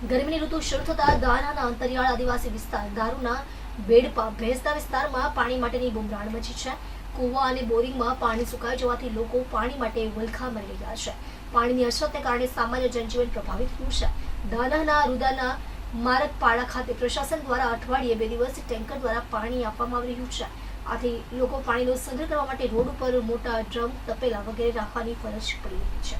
ગરમીની ઋતુ શરૂ થતા દાનાના અંતરિયાળ આદિવાસી વિસ્તાર દારૂના બેડપા ભેંસના વિસ્તારમાં પાણી માટેની બુમરાણ મચી છે। કૂવા અને બોરિંગમાં પાણી સુકાઈ જવાથી લોકો પાણી માટે વલખા મરી રહ્યા છે। પાણીની અછતને કારણે સામાન્ય જનજીવન પ્રભાવિત થયું છે। દાનાના રૂદાના મારકપાડા ખાતે પ્રશાસન દ્વારા અઠવાડિયે 2 દિવસથી ટેન્કર દ્વારા પાણી આપવામાં આવી રહ્યું છે। આથી લોકો પાણીનો સંગ્રહ કરવા માટે રોડ ઉપર મોટા ડ્રમ તપેલા વગેરે રાખવાની ફરજ પડી રહી છે।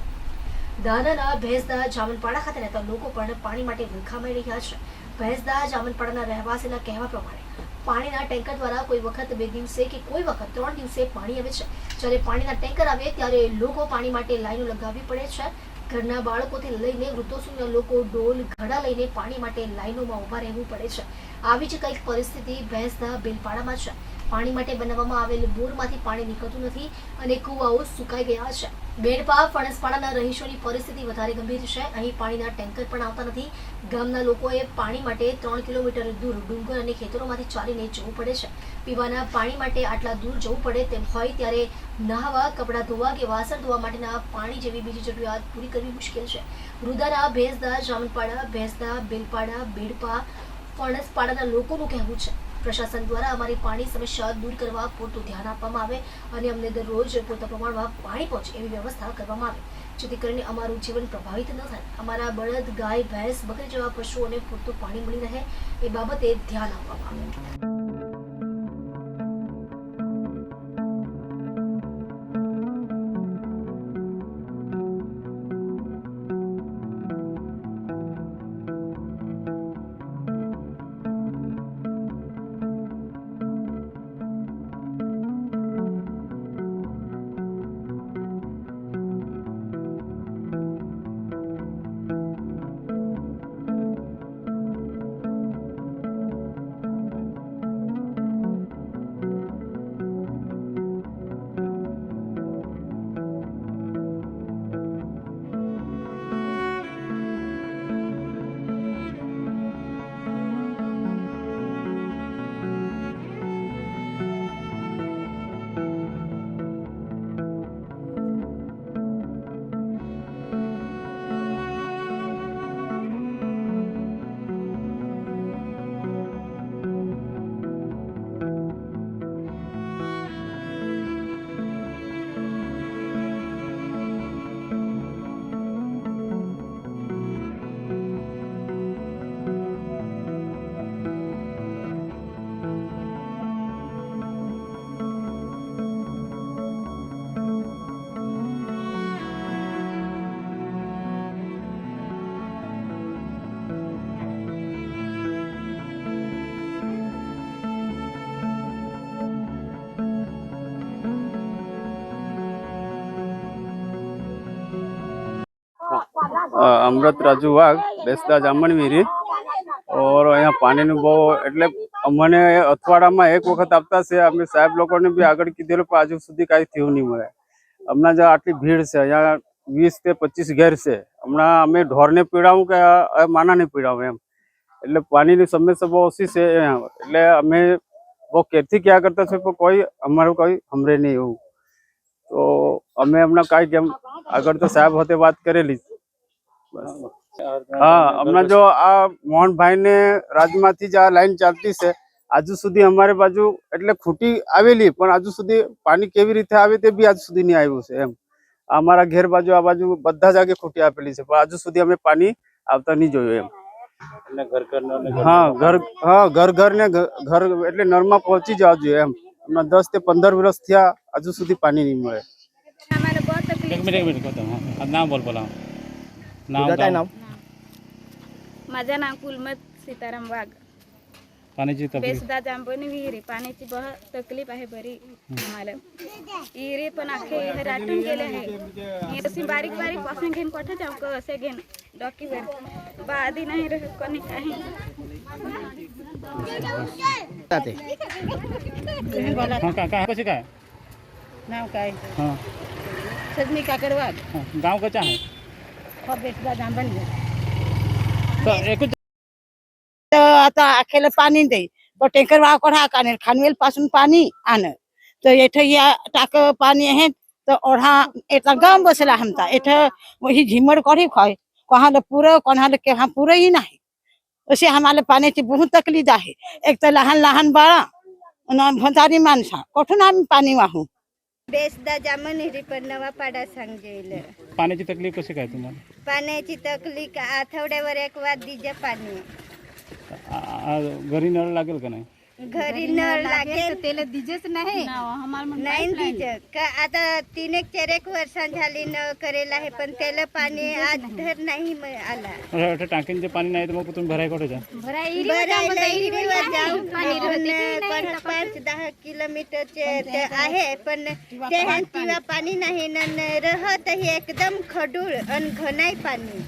દાનાના ભેંસદા જામનપાડા ખાતે રહેતા લોકો પણ પાણી માટે વલખા મળી રહ્યા છે। ભેંસદા જામનપાડાના રહેવાસીના કહેવા પ્રમાણે પાણીના ટેન્કર દ્વારા કોઈ વખત 2 દિવસે કે કોઈ વખત 3 દિવસે પાણી આવે છે। જ્યારે પાણીના ટેન્કર આવે ત્યારે લોકો પાણી માટે લાઈનો લગાવવી પડે છે। ઘરના બાળકોથી લઈને વૃદ્ધો સુધીના લોકો ડોલ ઘડા લઈને પાણી માટે લાઈનોમાં ઊભા રહેવું પડે છે। આવી જ કંઈક પરિસ્થિતિ ભેંસદા બેલપાડામાં છે। પાણી માટે બનાવવામાં આવેલ બોરમાંથી પાણી નીકળતું નથી અને કૂવાઓ સુકાઈ ગયા છે। બેડપા ફણસપાડાના રહીશોની પરિસ્થિતિ વધારે ગંભીર છે। અહીં પાણીના ટેન્કર પણ આવતા નથી। ગામના લોકોએ પાણી માટે 3 કિલોમીટર દૂર ડુંગર અને ખેતરોમાંથી ચાલીને જવું પડે છે। પીવાના પાણી માટે આટલા દૂર જવું પડે તેમ હોય ત્યારે નહાવા, કપડાં ધોવા કે વાસણ ધોવા માટેના પાણી જેવી બીજી જરૂરિયાત પૂરી કરવી મુશ્કેલ છે। રૂદાના ભેંસદા જામનપાડા ભેંસદા બેલપાડા બેડપા ફણસપાડાના લોકોનું કહેવું છે પ્રશાસન દ્વારા અમારી પાણી સમસ્યા દૂર કરવા પૂરતું ધ્યાન આપવામાં આવે અને અમને દરરોજ પૂરતા પ્રમાણમાં પાણી પહોંચે એવી વ્યવસ્થા કરવામાં આવે, જેથી કરીને અમારું જીવન પ્રભાવિત ન થાય। અમારા બળદ, ગાય, ભેંસ, બકરી જેવા પશુઓને પૂરતું પાણી મળી રહે એ બાબતે ધ્યાન આપવામાં આવે। अमृत राजू वाघ बेसदा जामनवीरी और अँ पानी बहुत एट अमने अठवाड़ा में एक वखत आपता से अमे साहेब लोग ने भी आगे कीधेलू पर आज सुधी कई थयु नहीं मळे। हमना जो आटली भीड़ से अँ 20 से 25 घेर से हमना अमे ढोर ने पीड़ाऊँ के माना ने पीड़ाऊँ एम एटले पानी की समस्या बहुत ओછી से एटले अमे बहुत केरथी क्या करता छे पर कोई अमारू कोई हमरे नहीं एवुं तो अमे हमना कई केम आगळ तो साहेब होते बात करेली। हाँ, हमने जो आ मोहन भाई ने राजमाथी जा लाइन चालती से आज सुधी हमारे बाजू एटले खूटी आवेली पण आज सुधी पानी केवी रीते आवे ते भी आज सुधी नहीं आव्युं छे एम। अमारा घेर बाजू आ बाजू बधा जागे खूटी आपेली छे पण आज सुधी अमे पानी आवता नहीं जोयुं एम। घर घर ने घर एटले नरमा पहोंची जवा जोईए एम। हमने 10 से 15 वर्ष थया आज सुधी पानी नहीं मळे। एक मिनिट कहतो नाम बोल बोला नाव माझं नाव कुलमत सीताराम वाघ। पाण्याची तकलीफ बेसदा जांभूळनी विहिरी पाण्याची बहुत तकलीफ आहे बरी आम्हाला। विहिरी पण अख्खे राटून गेले आहे। अशी बारीक बारीक पासून घेऊन कुठे जाऊ का असे घेऊन डॉकीवर बादी नाही रह कोणी काही काय कशी काय नाव काय हां सजनी काकड वाघ। गाव कच्चा आहे बेसदा जांभूळ तो एकच आता अखेला पाणी दे तो टँकर वाह कोठा काने खानवेल पासून पाणी आण तो इथं या टाक पाणी आहे तो ओढा एटा गाम बसला हमता इथं ही झिमड कोठी खाय कोणाला पुरं कोणाला केव्हा पुरंही नाही अशी आम्हाला पाण्याची बहुत तकलीफ आहे. एक तर लहान लहान बाळा आणि म्हातारी माणसा कुठून आम्ही पाणी वाहू. बेसदा जामनेरी पण नवापाडा सांगेल. पाण्याची तकलीफ कशी काय तुम्हाला? पाण्याची तकलीफ आठवड्यावर एक वार दिजे पाणी. घरी नळ लागेल का नाही? घरी नळ लागेल त्याला दिजेच नाही नाही दिजे का आता 3-4 वर्ष झाली नळ करेल आहे पण त्याला पाणी आज धर नाही आला. टाकींचे पाणी नाही तर मग तुम्ही भराय कुठे जा? भरायला हिरीवर जाऊन 5-10 किलोमीटरचे ते आहे पण ते पाणी नाही न रहत एकदम खडूळ आणि घनाई पाणी.